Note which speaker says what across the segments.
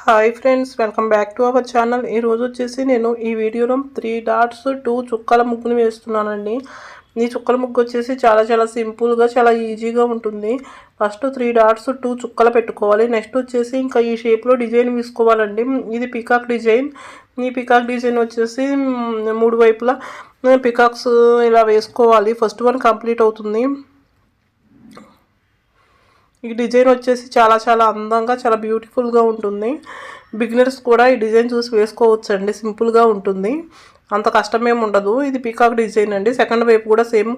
Speaker 1: Hi friends, welcome back to our channel. ఈరోజు వచ్చేసి నేను ఈ వీడియోలో 3 డాట్స్ 2 చుక్కల ముగ్గుని వేస్తున్నానండి. ఈ చుక్కల ముగ్గు వచ్చేసి చాలా సింపుల్గా చాలా ఈజీగా ఉంటుంది. ఫస్ట్ 3 డాట్స్ 2 చుక్కలు పెట్టుకోవాలి. నెక్స్ట్ వచ్చేసి ఇంకా ఈ షేప్లో డిజైన్ వేసుకోవాలండి. ఇది పికాక్ డిజైన్. ఈ పికాక్ డిజైన్ వచ్చేసి 3 వైపులా పికాక్స్ ఇలా వేసుకోవాలి. ఫస్ట్ వన్ కంప్లీట్ అవుతుంది. ఈ డిజైన్ వచ్చేసి చాలా అందంగా చాలా బ్యూటిఫుల్గా ఉంటుంది. బిగినర్స్ కూడా ఈ డిజైన్ చూసి వేసుకోవచ్చండి. సింపుల్గా ఉంటుంది, అంత కష్టమేమి ఉండదు. ఇది పికాక్ డిజైన్ అండి. సెకండ్ వైపు కూడా సేమ్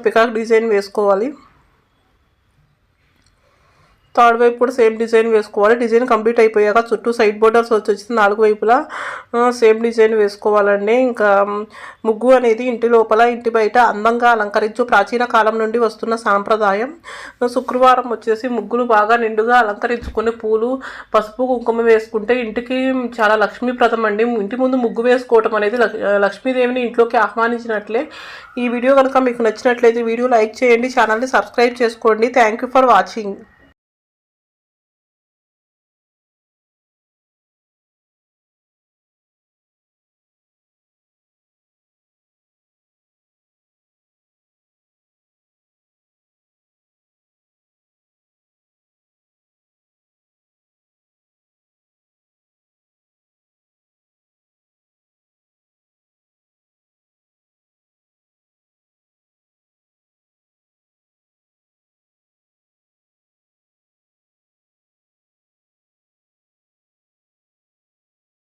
Speaker 1: పికాక్ డిజైన్ వేసుకోవాలి. థర్డ్ వైపు కూడా సేమ్ డిజైన్ వేసుకోవాలి. డిజైన్ కంప్లీట్ అయిపోయాక చుట్టూ సైడ్ బోర్డర్స్ వచ్చేసి 4 వైపులా సేమ్ డిజైన్ వేసుకోవాలండి. ఇంకా ముగ్గు అనేది ఇంటి లోపల ఇంటి బయట అందంగా అలంకరించు ప్రాచీన కాలం నుండి వస్తున్న సాంప్రదాయం. శుక్రవారం వచ్చేసి ముగ్గులు బాగా నిండుగా అలంకరించుకుని పూలు పసుపు కుంకుమ వేసుకుంటే ఇంటికి చాలా లక్ష్మీప్రదం అండి. ఇంటి ముందు ముగ్గు వేసుకోవటం అనేది లక్ష్మీదేవిని ఇంట్లోకి ఆహ్వానించినట్లే. ఈ వీడియో కనుక మీకు నచ్చినట్లయితే వీడియో లైక్ చేయండి, ఛానల్ని సబ్స్క్రైబ్ చేసుకోండి. Thank you for watching.